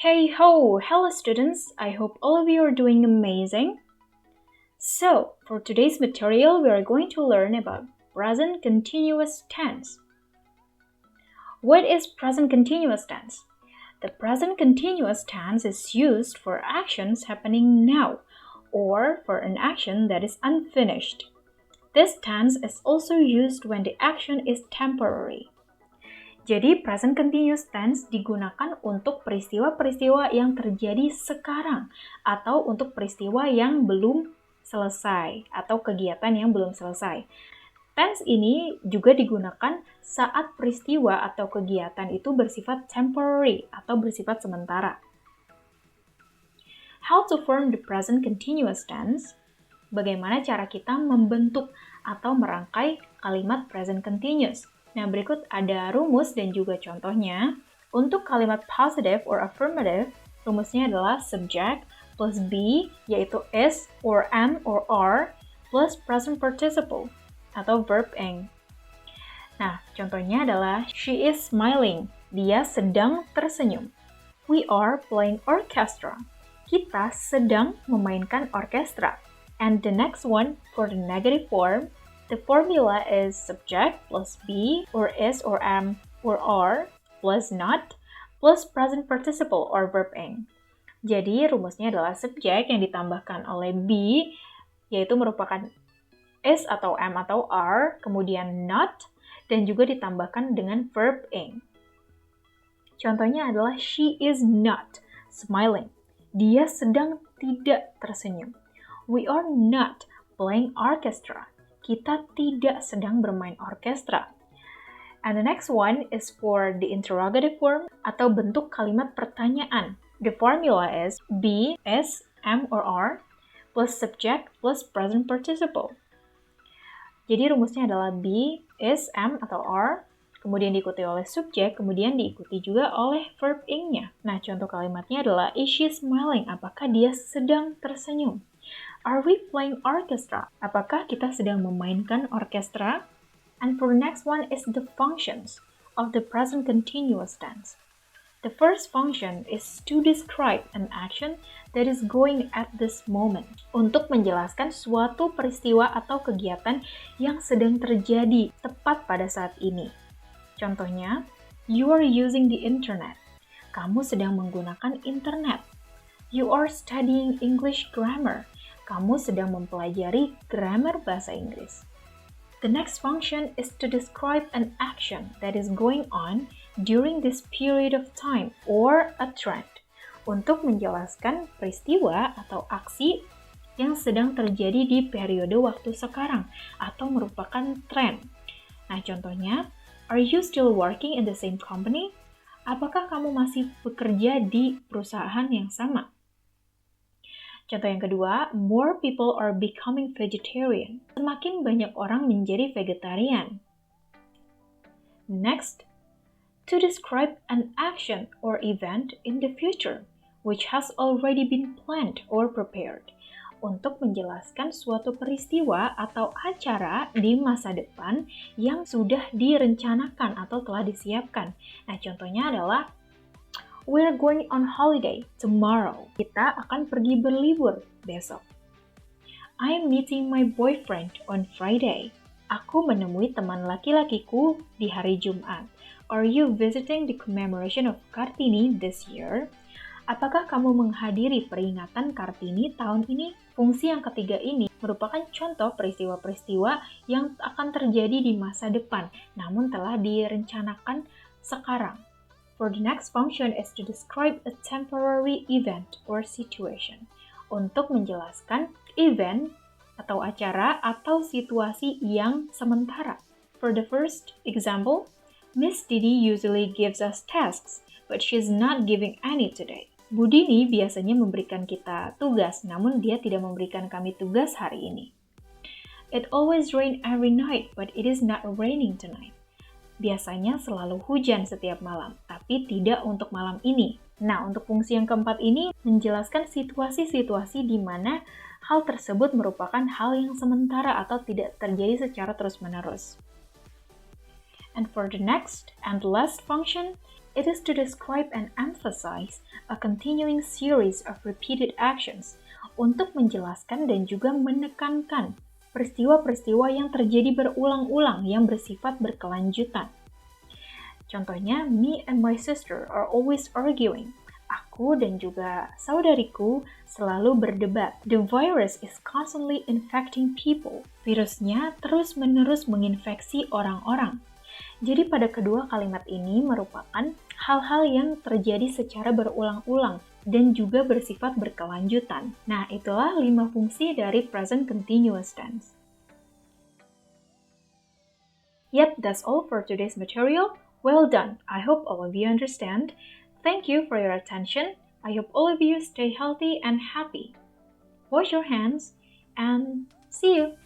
Hey ho! Hello students! I hope all of you are doing amazing. So, for today's material, we are going to learn about present continuous tense. What is present continuous tense? The present continuous tense is used for actions happening now or for an action that is unfinished. This tense is also used when the action is temporary. Jadi, present continuous tense digunakan untuk peristiwa-peristiwa yang terjadi sekarang atau untuk peristiwa yang belum selesai atau kegiatan yang belum selesai. Tense ini juga digunakan saat peristiwa atau kegiatan itu bersifat temporary atau bersifat sementara. How to form the present continuous tense? Bagaimana cara kita membentuk atau merangkai kalimat present continuous? Nah, berikut ada rumus dan juga contohnya. Untuk kalimat positive or affirmative, rumusnya adalah subject plus be, yaitu is or am or are, plus present participle atau verb ing. Nah, contohnya adalah she is smiling, dia sedang tersenyum. We are playing orchestra, kita sedang memainkan orkestra. And the next one, for the negative form, the formula is subject plus be or is or am or are plus not plus present participle or verb ing. Jadi rumusnya adalah subjek yang ditambahkan oleh be, yaitu merupakan is atau am atau are, kemudian not, dan juga ditambahkan dengan verb ing. Contohnya adalah she is not smiling. Dia sedang tidak tersenyum. We are not playing orchestra. Kita tidak sedang bermain orkestra. And the next one is for the interrogative form atau bentuk kalimat pertanyaan. The formula is be, is, am, or are plus subject plus present participle. Jadi rumusnya adalah be, is, am, atau are, kemudian diikuti oleh subjek, kemudian diikuti juga oleh verb ing-nya. Nah, contoh kalimatnya adalah is she smiling? Apakah dia sedang tersenyum? Are we playing orchestra? Apakah kita sedang memainkan orkestra? And for the next one is the functions of the present continuous tense. The first function is to describe an action that is going at this moment. Untuk menjelaskan suatu peristiwa atau kegiatan yang sedang terjadi tepat pada saat ini. Contohnya, you are using the internet. Kamu sedang menggunakan internet. You are studying English grammar. Kamu sedang mempelajari grammar bahasa Inggris. The next function is to describe an action that is going on during this period of time or a trend. Untuk menjelaskan peristiwa atau aksi yang sedang terjadi di periode waktu sekarang atau merupakan tren. Nah, contohnya, are you still working in the same company? Apakah kamu masih bekerja di perusahaan yang sama? Contoh yang kedua, more people are becoming vegetarian. Semakin banyak orang menjadi vegetarian. Next, to describe an action or event in the future, which has already been planned or prepared. Untuk menjelaskan suatu peristiwa atau acara di masa depan yang sudah direncanakan atau telah disiapkan. Nah, contohnya adalah we're going on holiday tomorrow. Kita akan pergi berlibur besok. I'm meeting my boyfriend on Friday. Aku menemui teman laki-lakiku di hari Jumat. Are you visiting the commemoration of Kartini this year? Apakah kamu menghadiri peringatan Kartini tahun ini? Fungsi yang ketiga ini merupakan contoh peristiwa-peristiwa yang akan terjadi di masa depan, namun telah direncanakan sekarang. For the next function is to describe a temporary event or situation. Untuk menjelaskan event atau acara atau situasi yang sementara. For the first example, Miss Didi usually gives us tasks, but she's not giving any today. Bu Dini biasanya memberikan kita tugas, namun dia tidak memberikan kami tugas hari ini. It always rain every night, but it is not raining tonight. Biasanya selalu hujan setiap malam, tapi tidak untuk malam ini. Nah, untuk fungsi yang keempat ini menjelaskan situasi-situasi di mana hal tersebut merupakan hal yang sementara atau tidak terjadi secara terus-menerus. And for the next and last function It is to describe and emphasize a continuing series of repeated actions untuk menjelaskan dan juga menekankan peristiwa-peristiwa yang terjadi berulang-ulang yang bersifat berkelanjutan. Contohnya, me and my sister are always arguing. Aku dan juga saudariku selalu berdebat. The virus is constantly infecting people. Virusnya terus-menerus menginfeksi orang-orang. Jadi pada kedua kalimat ini merupakan hal-hal yang terjadi secara berulang-ulang dan juga bersifat berkelanjutan. Nah, itulah 5 fungsi dari present continuous tense. Yep, that's all for today's material. Well done. I hope all of you understand. Thank you for your attention. I hope all of you stay healthy and happy. Wash your hands and see you.